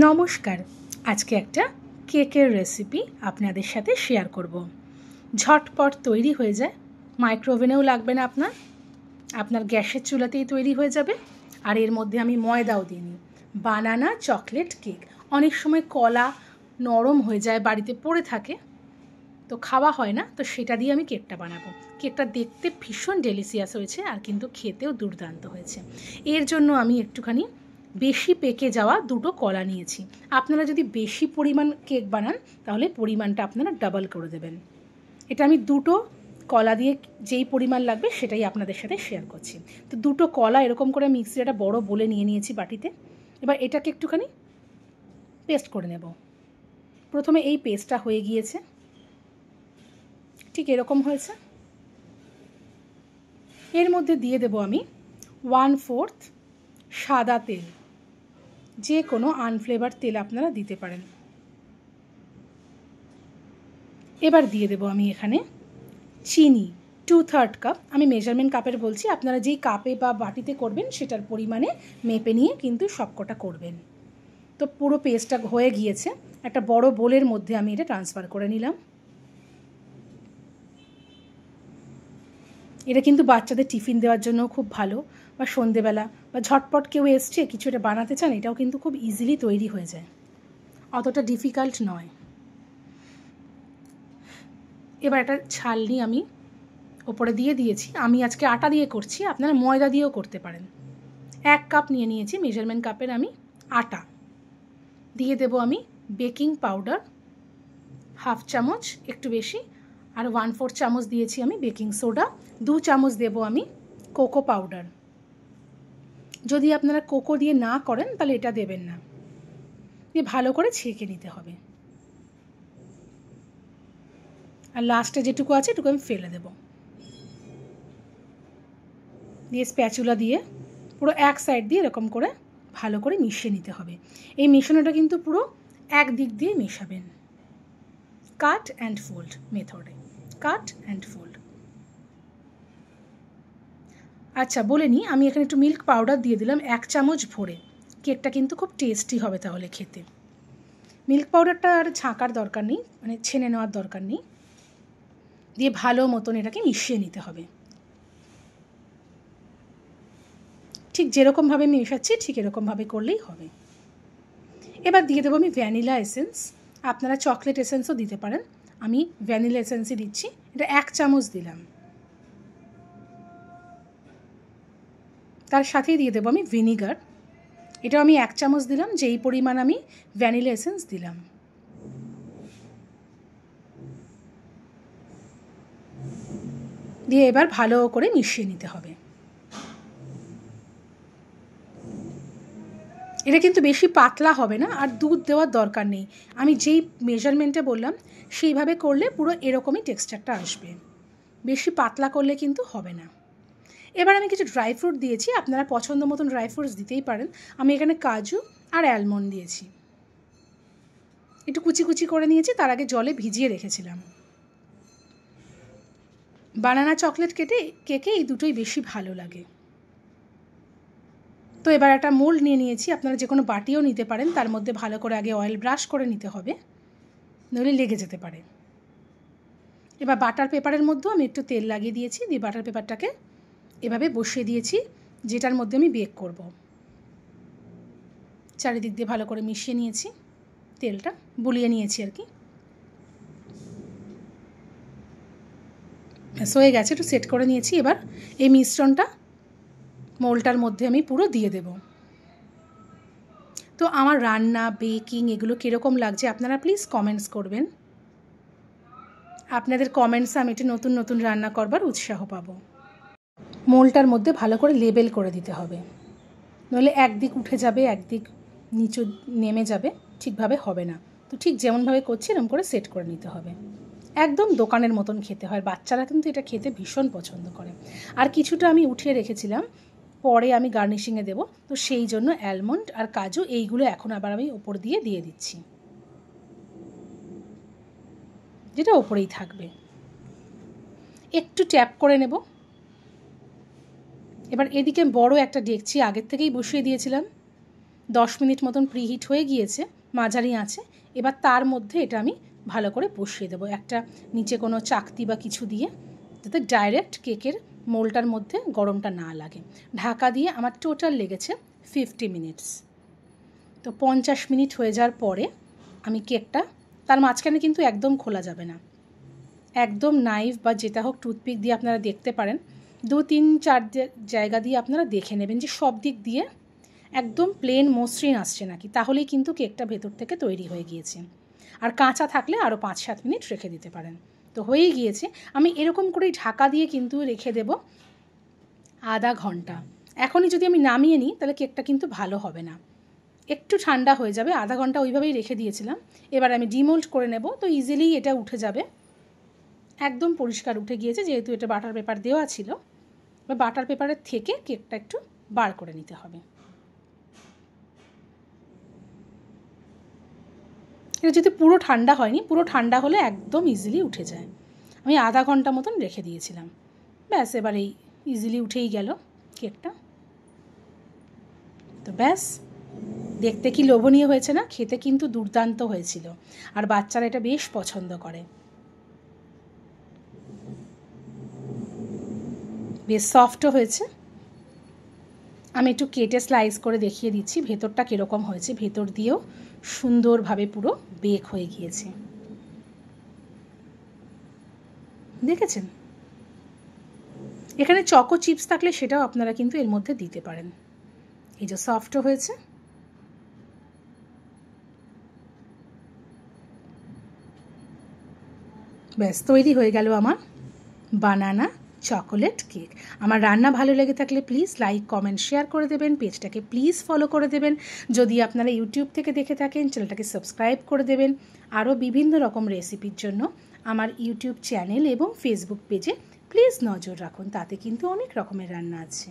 নমস্কার, আজকে একটা কেকের রেসিপি আপনাদের সাথে শেয়ার করব। ঝটপট তৈরি হয়ে যায়, মাইক্রোওভেনেও লাগবে না আপনার গ্যাসের চুলাতেই তৈরি হয়ে যাবে। আর এর মধ্যে আমি ময়দাও দিইনি। বানানা চকলেট কেক। অনেক সময় কলা নরম হয়ে যায়, বাড়িতে পড়ে থাকে, তো খাওয়া হয় না, তো সেটা দিয়ে আমি কেকটা বানাবো। কেকটা দেখতে ভীষণ ডেলিশিয়াস হয়েছে আর কিন্তু খেতেও দুর্দান্ত হয়েছে। এর জন্য আমি একটুখানি বেশি পেকে যাওয়া দুটো কলা নিয়েছি। আপনারা যদি বেশি পরিমাণ কেক বানান তাহলে পরিমাণটা আপনারা ডাবল করে দেবেন। এটা আমি দুটো কলা দিয়ে যেই পরিমাণ লাগবে সেটাই আপনাদের সাথে শেয়ার করছি। তো দুটো কলা এরকম করে মিক্সির একটা বড় বলে নিয়ে নিয়েছি বাটিতে। এবার এটাকে একটুখানি পেস্ট করে নেব। প্রথমে এই পেস্টটা হয়ে গিয়েছে, ঠিক এরকম হয়েছে। এর মধ্যে দিয়ে দেব আমি 1/4 সাদা তেল। যে কোনো আনফ্লেভার তেল আপনারা দিতে পারেন। এবার দিয়ে দেব আমি এখানে চিনি 2/3 কাপ। আমি মেজারমেন্ট কাপের বলছি, আপনারা যেই কাপে বা বাটিতে করবেন সেটার পরিমাণে মেপে নিয়ে কিন্তু সবকটা করবেন। তো পুরো পেস্টটা হয়ে গিয়েছে, একটা বড় বোলের মধ্যে আমি এটা ট্রান্সফার করে নিলাম। এটা কিন্তু বাচ্চাদের টিফিন দেওয়ার জন্য খুব ভালো, বা সন্ধেবেলা বা ঝটপট কেউ এসছে কিছু এটা বানাতে চান, এটাও কিন্তু খুব ইজিলি তৈরি হয়ে যায়, অতটা ডিফিকাল্ট নয়। এবার একটা ছালনি আমি ওপরে দিয়ে দিয়েছি। আমি আজকে আটা দিয়ে করছি, আপনারা ময়দা দিয়েও করতে পারেন। 1 কাপ নিয়ে নিয়েছি মেজারমেন্ট কাপের আমি আটা। দিয়ে দেব আমি বেকিং পাউডার 1/2 চামচ, একটু বেশি। আর 1/4 চামচ দিয়েছি আমি বেকিং সোডা। 2 চামচ দেব আমি কোকো পাউডার। যদি আপনারা কোকো দিয়ে না করেন তাহলে এটা দেবেন না। দিয়ে ভালো করে ছেঁকে নিতে হবে। আর লাস্টে যেটুকু আছে এটুকু আমি ফেলে দেব। দিয়ে স্প্যাচুলা দিয়ে পুরো এক সাইড দিয়ে এরকম করে ভালো করে মিশিয়ে নিতে হবে। এই মেশানোটা কিন্তু পুরো এক দিক দিয়ে মেশাবেন, কাট অ্যান্ড ফোল্ড মেথডে, কাট অ্যান্ড ফোল্ড। আচ্ছা বলে নিই, আমি এখানে একটু মিল্ক পাউডার দিয়ে দিলাম 1 চামচ ভরে। কেকটা কিন্তু খুব টেস্টি হবে তাহলে খেতে। মিল্ক পাউডারটা আর ছাঁকার দরকার নেই, মানে ছেনে নেওয়ার দরকার নেই। দিয়ে ভালো মতন এটাকে মিশিয়ে নিতে হবে। ঠিক যেরকমভাবে মেশাচ্ছি ঠিক এরকমভাবে করলেই হবে। এবার দিয়ে দেবো আমি ভ্যানিলা এসেন্স। আপনারা চকলেট এসেন্সও দিতে পারেন, আমি ভ্যানিলা এসেন্সই দিচ্ছি। এটা 1 চামচ দিলাম। তার সাথেই দিয়ে দেবো আমি ভিনিগার। এটাও আমি 1 চামচ দিলাম, যেই পরিমাণ আমি ভ্যানিলা এসেন্স দিলাম। দিয়ে এবার ভালো করে মিশিয়ে নিতে হবে। এটা কিন্তু বেশি পাতলা হবে না, আর দুধ দেওয়ার দরকার নেই। আমি যেই মেজারমেন্টে বললাম সেইভাবে করলে পুরো এরকমই টেক্সচারটা আসবে। বেশি পাতলা করলে কিন্তু হবে না। এবার আমি কিছু ড্রাই ফ্রুট দিয়েছি, আপনারা পছন্দ মতন ড্রাই ফ্রুটস দিতেই পারেন। আমি এখানে কাজু আর অ্যালমন্ড দিয়েছি, একটু কুচি কুচি করে নিয়েছি, তার আগে জলে ভিজিয়ে রেখেছিলাম। বানানা চকলেট কেকে এই দুটোই বেশি ভালো লাগে। তো এবার একটা মোল্ড নিয়ে নিয়েছি, আপনারা যে কোনো বাটিও নিতে পারেন। তার মধ্যে ভালো করে আগে অয়েল ব্রাশ করে নিতে হবে, নইলে লেগে যেতে পারে। এবার বাটার পেপারের মধ্যেও আমি একটু তেল লাগিয়ে দিয়েছি। দিয়ে বাটার পেপারটাকে এভাবে বসিয়ে দিয়েছি যেটার মধ্যে আমি বেক করব। চারিদিক দিয়ে ভালো করে মিশিয়ে নিয়েছি, তেলটা বুলিয়ে নিয়েছি আর কি। হয়ে গেছে, একটু সেট করে নিয়েছি। এবার এই মিশ্রণটা মোল্ডটার মধ্যে আমি পুরো দিয়ে দেব। তো আমার রান্না বেকিং এগুলো কীরকম লাগছে আপনারা প্লিজ কমেন্টস করবেন। আপনাদের কমেন্টসে আমি একটু নতুন নতুন রান্না করবার উৎসাহ পাবো। মোল্ডটার মধ্যে ভালো করে লেবেল করে দিতে হবে, নইলে একদিক উঠে যাবে একদিক নিচু নেমে যাবে, ঠিকভাবে হবে না। তো ঠিক যেমনভাবে করছি এরকম করে সেট করে নিতে হবে। একদম দোকানের মতন খেতে হয়, বাচ্চারা কিন্তু এটা খেতে ভীষণ পছন্দ করে। আর কিছুটা আমি উঠিয়ে রেখেছিলাম, পরে আমি গার্নিশিংয়ে দেবো, তো সেই জন্য অ্যালমন্ড আর কাজু এইগুলো এখন আবার আমি ওপর দিয়ে দিচ্ছি, যেটা ওপরেই থাকবে। একটু ট্যাপ করে নেব। এবার এদিকে বড় একটা ডেকচি আগের থেকেই বসিয়ে দিয়েছিলাম, 10 মিনিট মতন প্রিহিট হয়ে গিয়েছে, মাঝারি আঁচে। এবার তার মধ্যে এটা আমি ভালো করে বসিয়ে দেবো, একটা নিচে কোনো চাকতি বা কিছু দিয়ে, যাতে ডাইরেক্ট কেকের মোলটার মধ্যে গরমটা না লাগে। ঢাকা দিয়ে আমার টোটাল লেগেছে 50 মিনিটস। তো 50 মিনিট হয়ে যাওয়ার পরে আমি কেকটা, তার মাঝখানে কিন্তু একদম খোলা যাবে না, একদম নাইফ বা যেটা হোক টুথপিক দিয়ে আপনারা দেখতে পারেন, 2-3-4 জায়গা দিয়ে আপনারা দেখে নেবেন যে সব দিক দিয়ে একদম প্লেন মসৃণ আসছে নাকি, তাহলেই কিন্তু কেকটা ভেতর থেকে তৈরি হয়ে গিয়েছে। আর কাঁচা থাকলে আরও 5-7 মিনিট রেখে দিতে পারেন। তো হয়েই গিয়েছে। আমি এরকম করেই ঢাকা দিয়ে কিন্তু রেখে দেব আধা ঘন্টা। এখনই যদি আমি নামিয়ে নিই তাহলে কেকটা কিন্তু ভালো হবে না, একটু ঠান্ডা হয়ে যাবে। আধা ঘন্টা ওইভাবেই রেখে দিয়েছিলাম। এবার আমি ডিমোল্ড করে নেব, তো ইজিলি এটা উঠে যাবে, একদম পরিষ্কার উঠে গিয়েছে, যেহেতু এটা বাটার পেপার দেওয়া ছিল। বা বাটার পেপারের থেকে কেকটা একটু বার করে নিতে হবে। এটা যদি পুরো ঠান্ডা হয়নি, পুরো ঠান্ডা হলে একদম ইজিলি উঠে যায়। আমি আধা ঘন্টা মতন রেখে দিয়েছিলাম, ব্যাস এবার এই ইজিলি উঠেই গেল কেকটা। তো ব্যাস, দেখতে কি লোভনীয় হয়েছে না? খেতে কিন্তু দুর্দান্ত হয়েছিল, আর বাচ্চারা এটা বেশ পছন্দ করে। বেশ সফটও হয়েছে। আমি একটু কেটে স্লাইস করে দেখিয়ে দিচ্ছি ভেতরটা কীরকম হয়েছে। ভেতর দিয়েও সুন্দরভাবে পুরো বেক হয়ে গিয়েছে, দেখেছেন? এখানে চকো চিপস থাকলে সেটাও আপনারা কিন্তু এর মধ্যে দিতে পারেন। এই যে সফটও হয়েছে। ব্যাস তৈরি হয়ে গেল আমার বানানা চকোলেট কেক। আমার রান্না ভালো লেগে থাকলে প্লিজ লাইক, কমেন্ট, শেয়ার করে দেবেন। পেজটাকে প্লিজ ফলো করে দেবেন। যদি আপনারা ইউটিউব থেকে দেখে থাকেন চ্যানেলটাকে সাবস্ক্রাইব করে দেবেন। আরও বিভিন্ন রকম রেসিপির জন্য আমার ইউটিউব চ্যানেল এবং ফেসবুক পেজে প্লিজ নজর রাখুন, তাতে কিন্তু অনেক রকমের রান্না আছে।